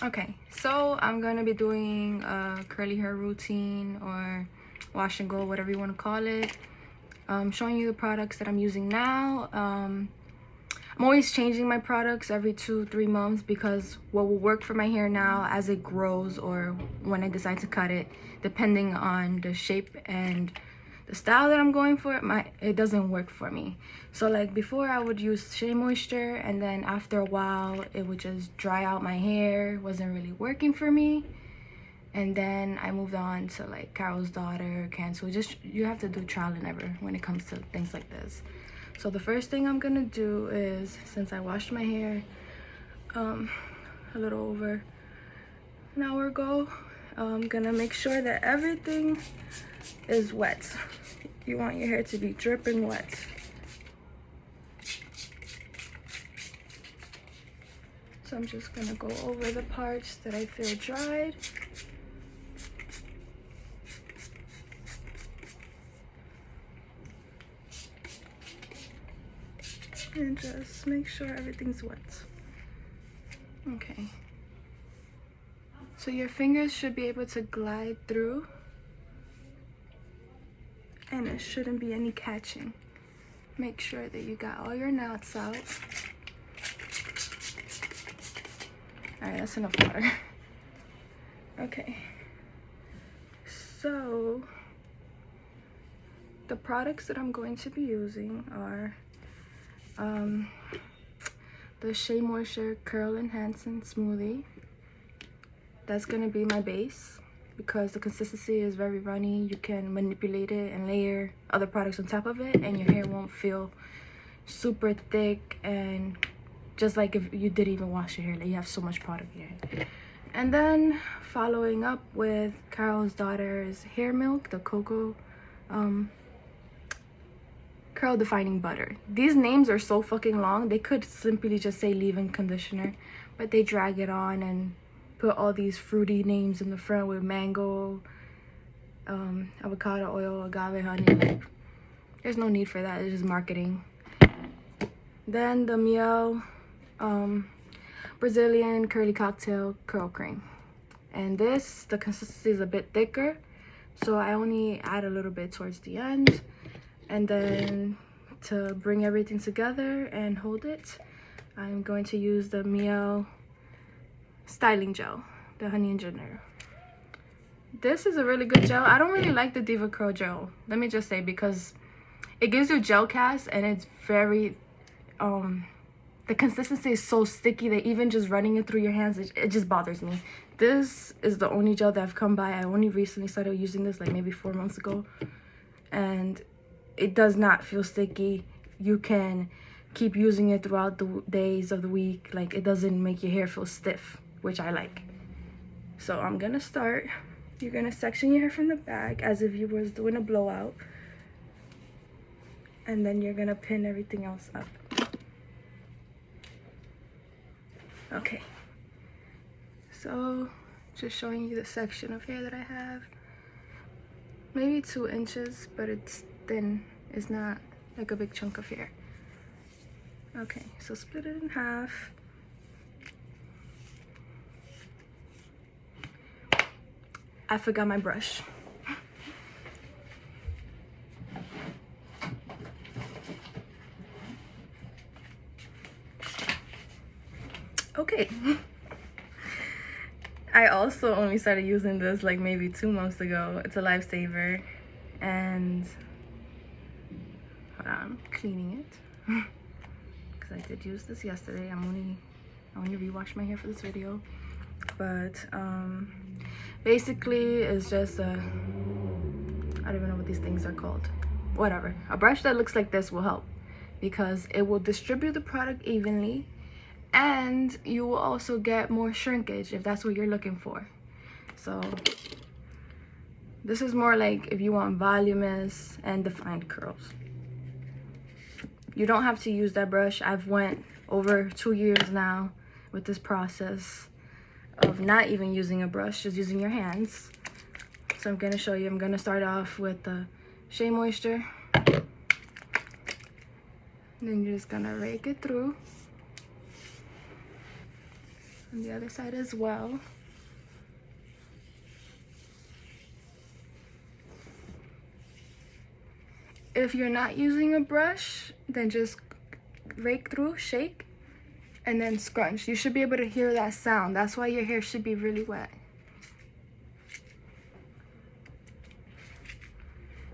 Okay, so I'm gonna be doing a curly hair routine or wash and go, whatever you want to call it. Showing you the products that I'm using now. I'm always changing my products every 2-3 months because what will work for my hair now as it grows or when I decide to cut it, depending on the shape and the style that I'm going for, it doesn't work for me. So like before I would use Shea moisture, and then after a while it would just dry out my hair. It wasn't really working for me. And then I moved on to like Carol's Daughter, Cancel. Just, you have to do trial and error when it comes to things like this. So the first thing I'm gonna do is, since I washed my hair a little over an hour ago, I'm gonna make sure that everything is wet. You want your hair to be dripping wet. So I'm just gonna go over the parts that I feel dried. And just make sure everything's wet. Okay. So your fingers should be able to glide through, and it shouldn't be any catching. Make sure that you got all your knots out. Alright, that's enough water. Okay. So the products that I'm going to be using are the Shea Moisture Curl Enhancing Smoothie. That's gonna be my base because the consistency is very runny. You can manipulate it and layer other products on top of it, and your hair won't feel super thick and just like if you didn't even wash your hair, like you have so much product in your hair. And then following up with Carol's Daughter's hair milk, the cocoa curl defining butter. These names are so fucking long. They could simply just say leave-in conditioner, but they drag it on and put all these fruity names in the front with mango, avocado oil, agave honey. Like, there's no need for that. It's just marketing. Then the Mielle Brazilian curly cocktail curl cream, and this, the consistency is a bit thicker, so I only add a little bit towards the end. And then to bring everything together and hold it, I'm going to use the Mielle styling gel, the Honey Ginger. This is a really good gel. I don't really like the Diva Curl gel, let me just say, because it gives you gel cast and it's very the consistency is so sticky that even just running it through your hands, it just bothers me. This is the only gel that I've come by. I only recently started using this like maybe 4 months ago, and it does not feel sticky. You can keep using it throughout the days of the week. Like, it doesn't make your hair feel stiff, which I like. So I'm gonna start. You're gonna section your hair from the back as if you was doing a blowout, and then you're gonna pin everything else up. Okay, so just showing you the section of hair that I have. Maybe 2 inches, but it's thin. It's not like a big chunk of hair. Okay, so split it in half. I forgot my brush. Okay. I also only started using this like maybe 2 months ago. It's a lifesaver, and hold on, cleaning it because I did use this yesterday. I only rewashed my hair for this video, but basically it's just a, I don't even know what these things are called. Whatever, a brush that looks like this will help because it will distribute the product evenly, and you will also get more shrinkage if that's what you're looking for. So this is more like if you want voluminous and defined curls. You don't have to use that brush. I've went over 2 years now with this process of not even using a brush, just using your hands. So I'm gonna show you. I'm gonna start off with the Shea Moisture. And then you're just gonna rake it through. On the other side as well. If you're not using a brush, then just rake through, shake, and then scrunch. You should be able to hear that sound. That's why your hair should be really wet.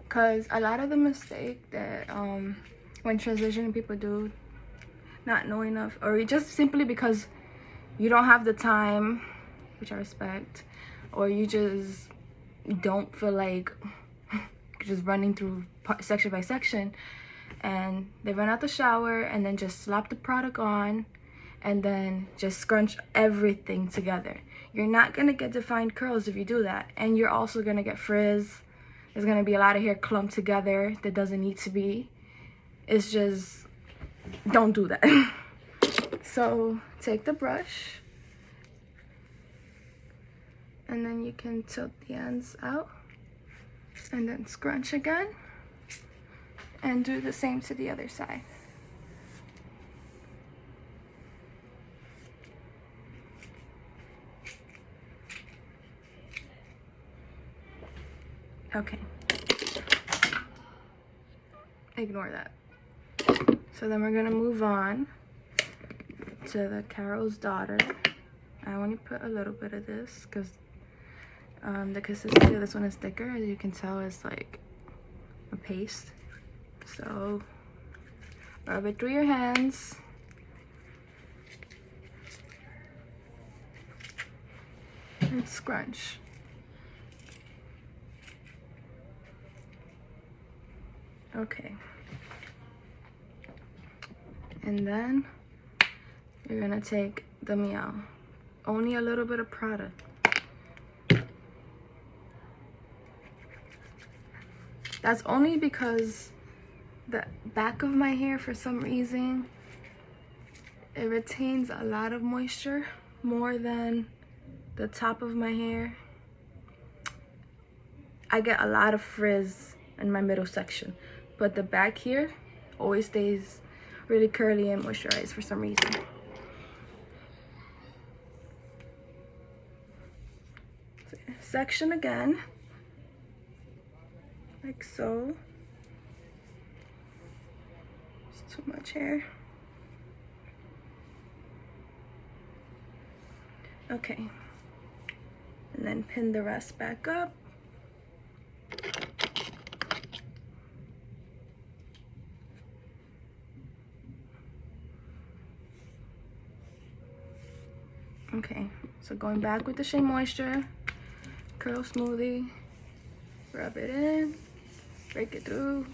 Because a lot of the mistake that when transitioning people do, not knowing enough, or just simply because you don't have the time, which I respect, or you just don't feel like just running through section by section, and they run out the shower and then just slap the product on and then just scrunch everything together. You're not gonna get defined curls if you do that, and you're also gonna get frizz. There's gonna be a lot of hair clumped together that doesn't need to be. It's just, don't do that. So take the brush and then you can tilt the ends out and then scrunch again and do the same to the other side. Okay. Ignore that. So then we're gonna move on to the Carol's Daughter. I only put a little bit of this because the consistency of this one is thicker. As you can tell, it's like a paste. So rub it through your hands. And scrunch. Okay. And then you're gonna take the Mielle. Only a little bit of product. That's only because the back of my hair, for some reason, it retains a lot of moisture more than the top of my hair. I get a lot of frizz in my middle section, but the back here always stays really curly and moisturized for some reason. Section again, like so. It's too much hair. Okay, and then pin the rest back up. Okay, so going back with the Shea Moisture Curl Smoothie, rub it in, break it through.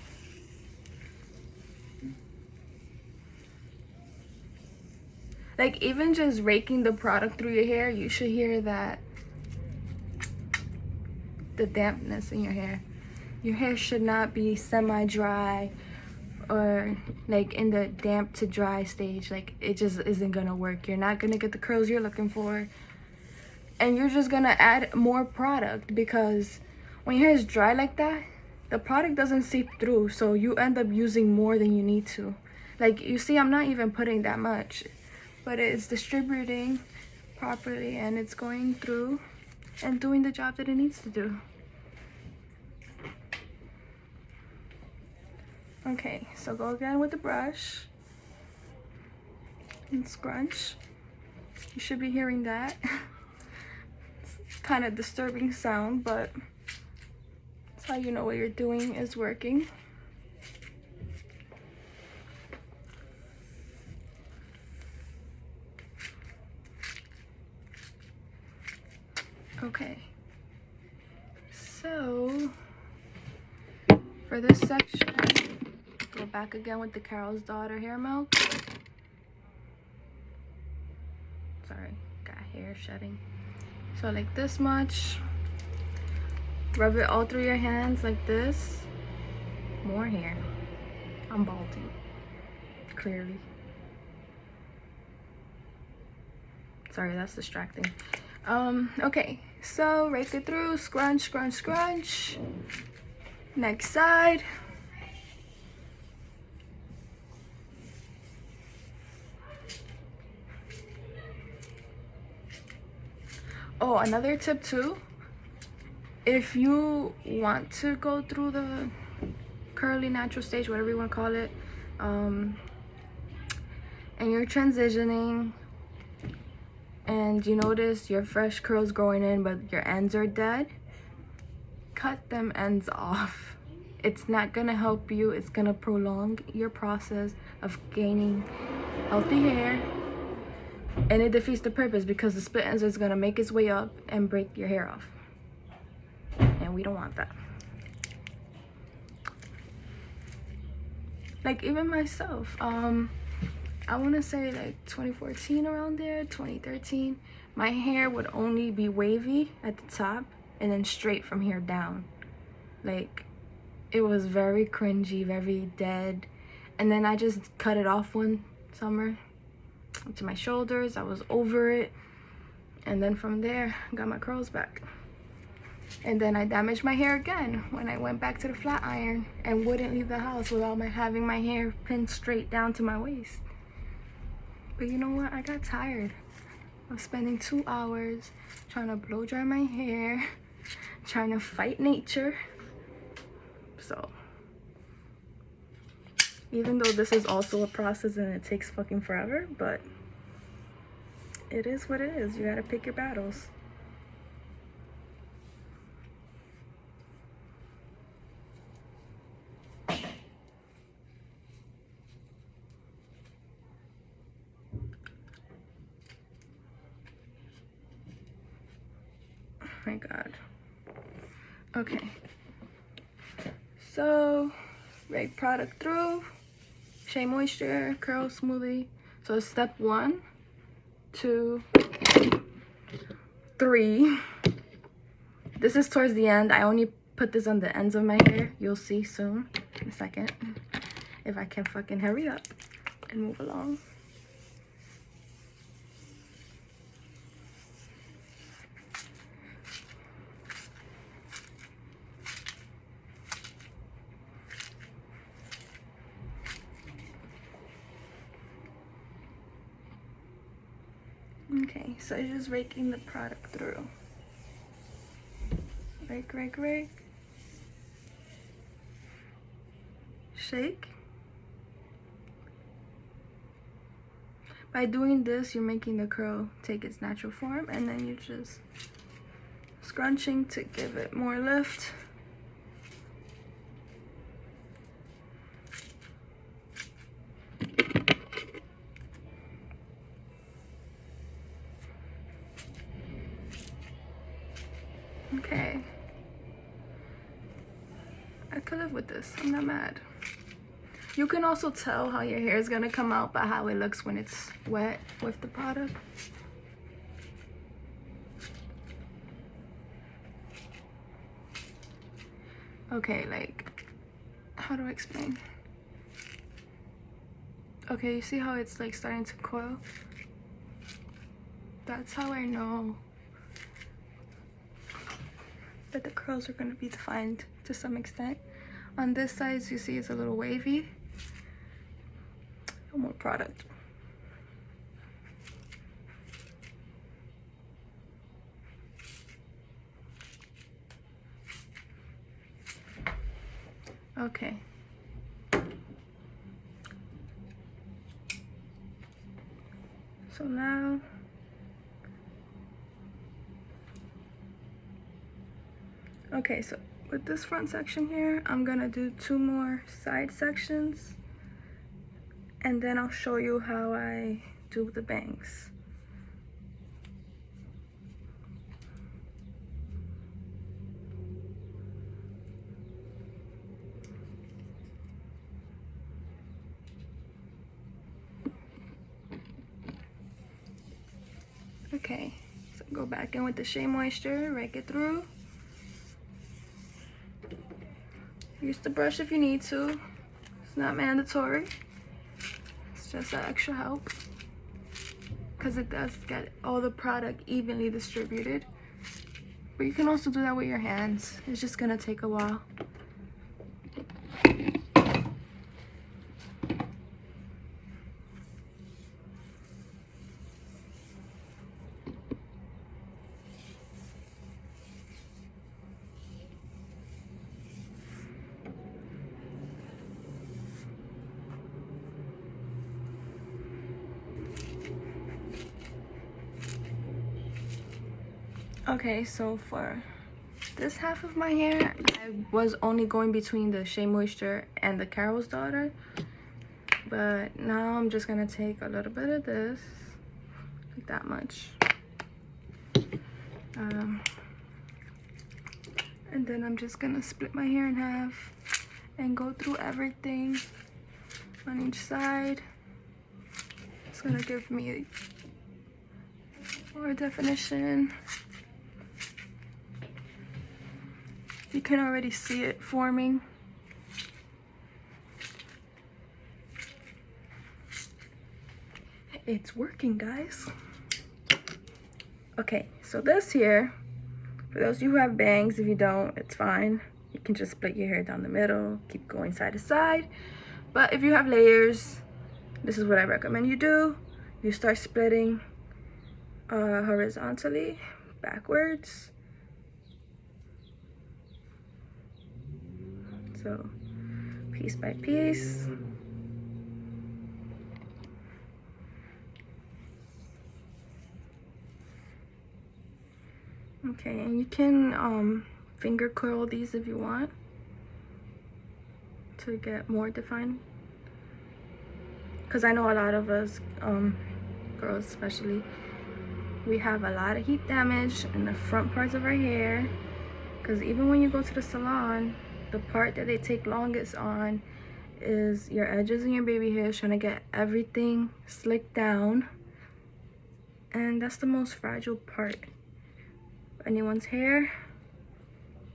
Like, even just raking the product through your hair, you should hear that, the dampness in your hair. Your hair should not be semi-dry or like in the damp to dry stage. Like, it just isn't gonna work. You're not gonna get the curls you're looking for, and you're just gonna add more product, because when your hair is dry like that, the product doesn't seep through, so you end up using more than you need to. Like, you see, I'm not even putting that much, but it's distributing properly and it's going through and doing the job that it needs to do. Okay, so go again with the brush and scrunch. You should be hearing that. It's kind of disturbing sound, but that's how you know what you're doing is working. Okay, so for this section, go back again with the Carol's Daughter hair milk. Sorry, got hair shedding. So like this much, rub it all through your hands like this. More hair. I'm balding, clearly. Sorry, that's distracting. Okay, so rake it through, scrunch, scrunch, scrunch. Next side. Oh, another tip too, if you want to go through the curly natural stage, whatever you want to call it, and you're transitioning and you notice your fresh curls growing in but your ends are dead, cut them ends off. It's not gonna help you, it's gonna prolong your process of gaining healthy hair, and it defeats the purpose because the split ends is gonna make its way up and break your hair off, and we don't want that. Like even myself, I want to say like 2014, around there, 2013, my hair would only be wavy at the top and then straight from here down. Like it was very cringy, very dead. And then I just cut it off one summer to my shoulders. I was over it, and then from there I got my curls back. And then I damaged my hair again when I went back to the flat iron and wouldn't leave the house without having my hair pinned straight down to my waist. But you know what? I got tired of spending 2 hours trying to blow dry my hair, trying to fight nature. So, even though this is also a process and it takes fucking forever, but it is what it is. You gotta pick your battles. My god. Okay, so rake product through, Shea moisture, curl smoothie. So step 1, 2, 3. This is towards the end. I only put this on the ends of my hair. You'll see soon in a second if I can fucking hurry up and move along. Okay, so you're just raking the product through. Rake, rake, rake. Shake. By doing this, you're making the curl take its natural form, and then you're just scrunching to give it more lift. Okay, I could live with this. I'm not mad. You can also tell how your hair is gonna come out by how it looks when it's wet with the product. Okay, like, how do I explain? Okay, you see how it's like starting to coil? That's how I know that the curls are going to be defined to some extent. On this side, you see it's a little wavy. More product. Okay. So now okay, so with this front section here, I'm gonna do 2 more side sections, and then I'll show you how I do the bangs. Okay, so go back in with the Shea moisture, rake it through. Use the brush if you need to. It's not mandatory. It's just an extra help because it does get all the product evenly distributed. But you can also do that with your hands. It's just gonna take a while. Okay, so for this half of my hair, I was only going between the Shea Moisture and the Carol's Daughter, but now I'm just gonna take a little bit of this, like that much, and then I'm just gonna split my hair in half and go through everything on each side. It's gonna give me more definition. You can already see it forming. It's working, guys. Okay, so this here, for those of you who have bangs, if you don't, it's fine. You can just split your hair down the middle, keep going side to side. But if you have layers, this is what I recommend you do. You start splitting horizontally, backwards. So piece by piece. Okay, and you can finger coil these if you want to get more defined. Because I know a lot of us, girls especially, we have a lot of heat damage in the front parts of our hair. Because even when you go to the salon, the part that they take longest on is your edges and your baby hairs, trying to get everything slicked down. And that's the most fragile part of anyone's hair,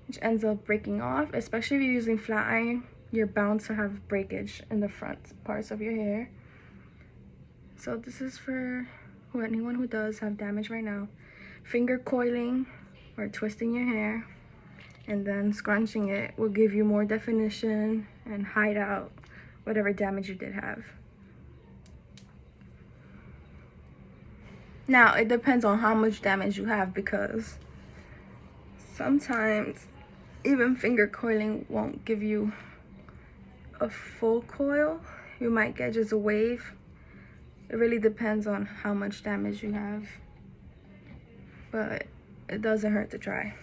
which ends up breaking off. Especially if you're using flat iron, you're bound to have breakage in the front parts of your hair. So this is for anyone who does have damage right now. Finger coiling or twisting your hair and then scrunching it will give you more definition and hide out whatever damage you did have. Now, it depends on how much damage you have, because sometimes even finger coiling won't give you a full coil. You might get just a wave. It really depends on how much damage you have, but it doesn't hurt to try.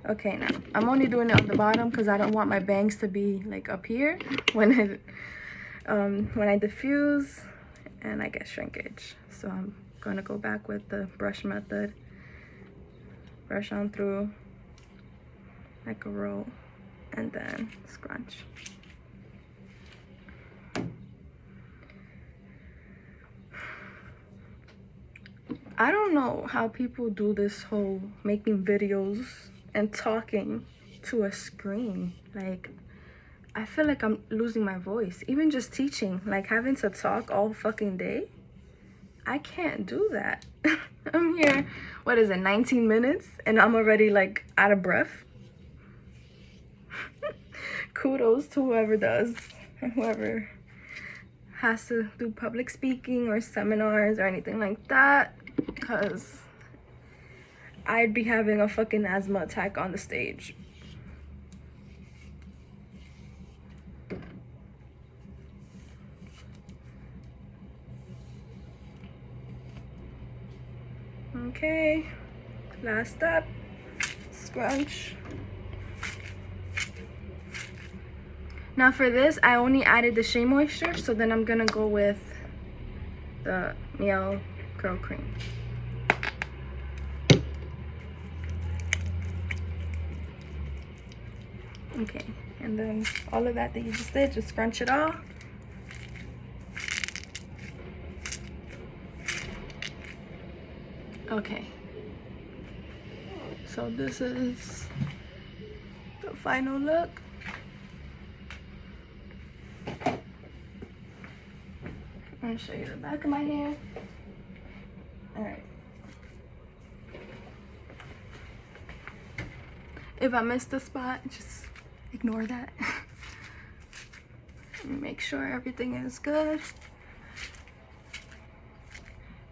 Okay, now I'm only doing it on the bottom because I don't want my bangs to be like up here when I diffuse and I get shrinkage. So I'm gonna go back with the brush method. Brush on through like a roll and then scrunch. I don't know how people do this whole making videos and talking to a screen. Like, I feel like I'm losing my voice. Even just teaching, like having to talk all fucking day. I can't do that. I'm here, what is it, 19 minutes? And I'm already like out of breath. Kudos to whoever does, and whoever has to do public speaking or seminars or anything like that, because I'd be having a fucking asthma attack on the stage. Okay, last step, scrunch. Now for this, I only added the Shea Moisture, so then I'm gonna go with the Mielle Curl Cream. Okay, and then all of that you just did, just scrunch it all. Okay, so this is the final look. I'm gonna show you the back of my hair. All right. If I missed a spot, just ignore that. Make sure everything is good.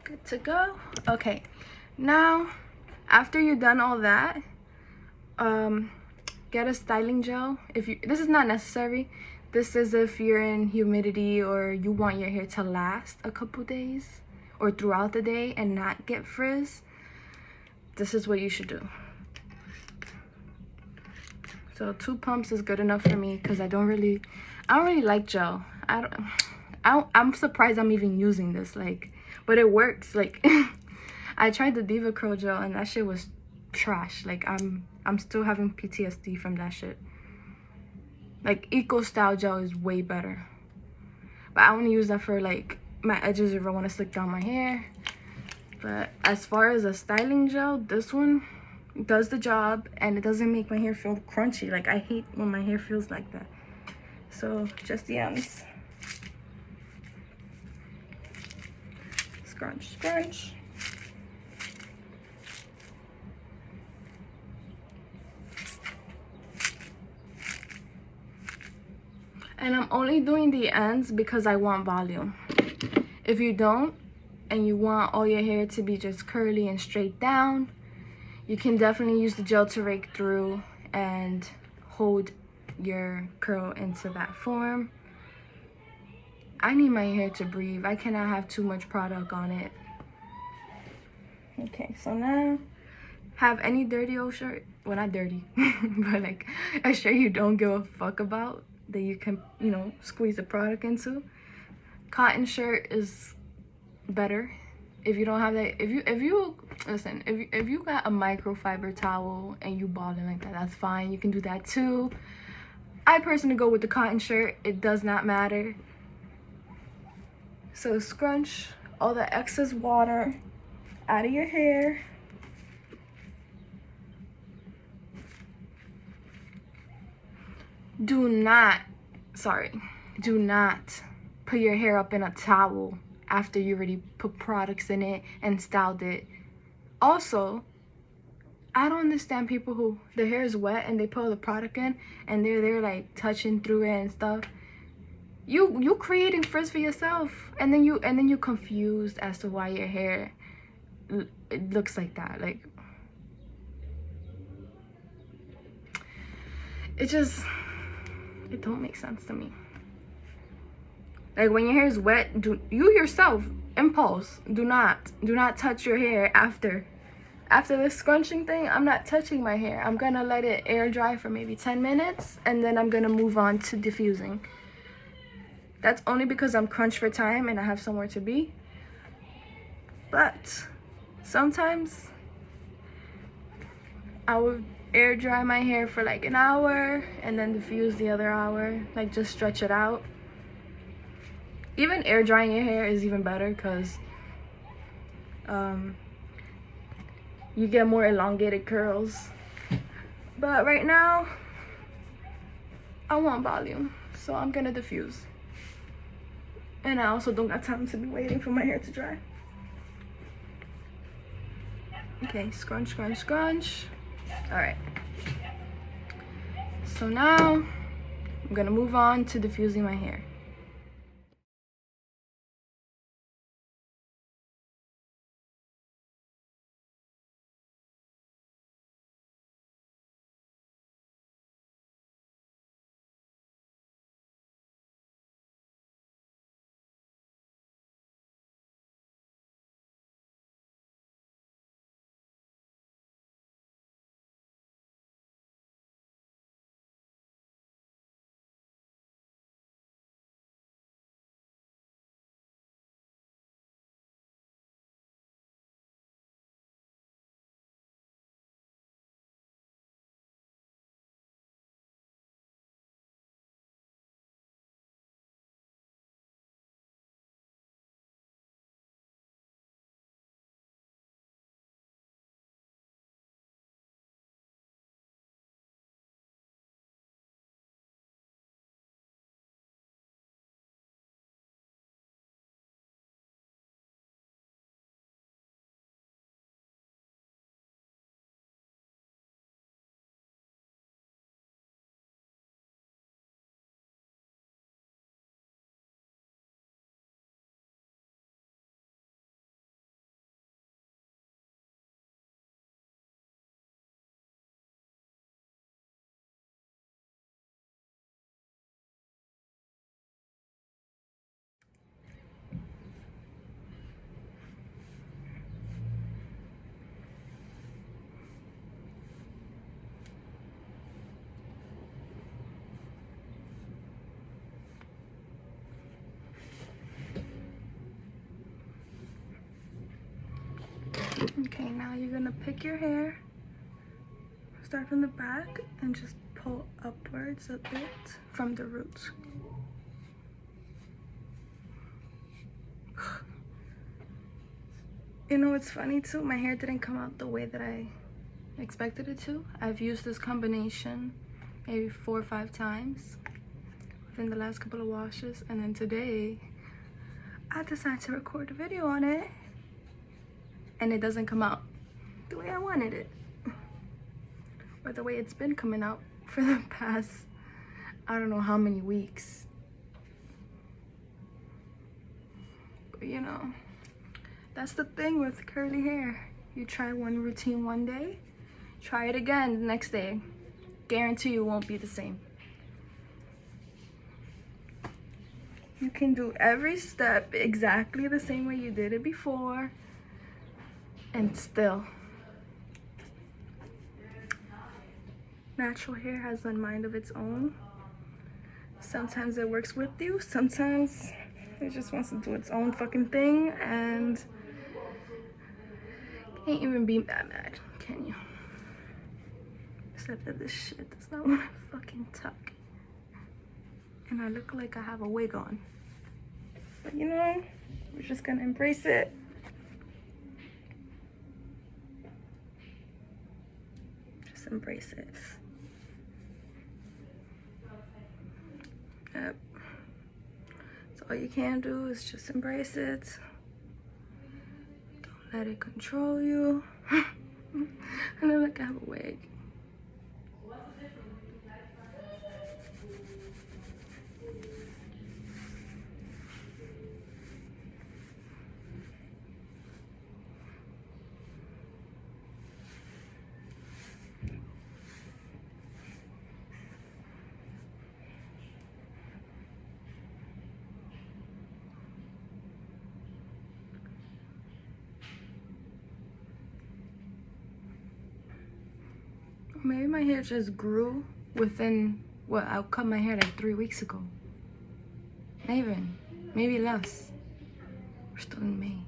Good to go. Okay, now after you've done all that, get a styling gel. This is not necessary. This is if you're in humidity or you want your hair to last a couple days, or throughout the day and not get frizz, this is what you should do. So 2 pumps is good enough for me because I don't really like gel. I'm surprised I'm even using this, like, but it works. Like I tried the Diva Curl gel and that shit was trash. Like I'm still having PTSD from that shit. Like Eco Style gel is way better, but I want to use that for like my edges if I want to slick down my hair. But as far as a styling gel, this one does the job and it doesn't make my hair feel crunchy. Like I hate when my hair feels like that. So just the ends. Scrunch, scrunch. And I'm only doing the ends because I want volume. If you don't, and you want all your hair to be just curly and straight down, you can definitely use the gel to rake through and hold your curl into that form. I need my hair to breathe. I cannot have too much product on it. Okay, so now have any dirty old shirt, well, not dirty, but like a shirt you don't give a fuck about that you can, you know, squeeze the product into. Cotton shirt is better. If you don't have that, if you listen, if you got a microfiber towel and you balling like that, that's fine. You can do that too. I personally go with the cotton shirt. It does not matter. So scrunch all the excess water out of your hair. Do not put your hair up in a towel after you already put products in it and styled it. Also, I don't understand people who their hair is wet and they put all the product in and they're like touching through it and stuff. You creating frizz for yourself, and then you confused as to why your hair it looks like that. Like it don't make sense to me. Like when your hair is wet, do you yourself impulse do not touch your hair after this scrunching thing. I'm not touching my hair. I'm gonna let it air dry for maybe 10 minutes and then I'm gonna move on to diffusing. That's only because I'm crunched for time and I have somewhere to be. But sometimes I would air dry my hair for like an hour and then diffuse the other hour, like just stretch it out. Even air drying your hair is even better because you get more elongated curls. But right now I want volume, so I'm gonna diffuse. And I also don't got time to be waiting for my hair to dry. Okay, scrunch, scrunch, scrunch. All right. So now I'm gonna move on to diffusing my hair. Okay, now you're gonna pick your hair. Start from the back and just pull upwards a bit from the roots. You know what's funny too? My hair didn't come out the way that I expected it to. I've used this combination maybe 4 or 5 times within the last couple of washes, and then today I decided to record a video on it and it doesn't come out the way I wanted it, or the way it's been coming out for the past I don't know how many weeks. But you know, that's the thing with curly hair. You try one routine one day, try it again the next day. Guarantee you won't be the same. You can do every step exactly the same way you did it before, and still. Natural hair has a mind of its own. Sometimes it works with you, sometimes it just wants to do its own fucking thing, and can't even be that mad, can you? Except that this shit does not want to fucking tuck. And I look like I have a wig on. But you know, we're just gonna embrace it. Just embrace it. Yep. So all you can do is just embrace it. Don't let it control you. I look like I have a wig. Maybe my hair just grew within, what, I cut my hair like 3 weeks ago. Not even, maybe less. We're still in May.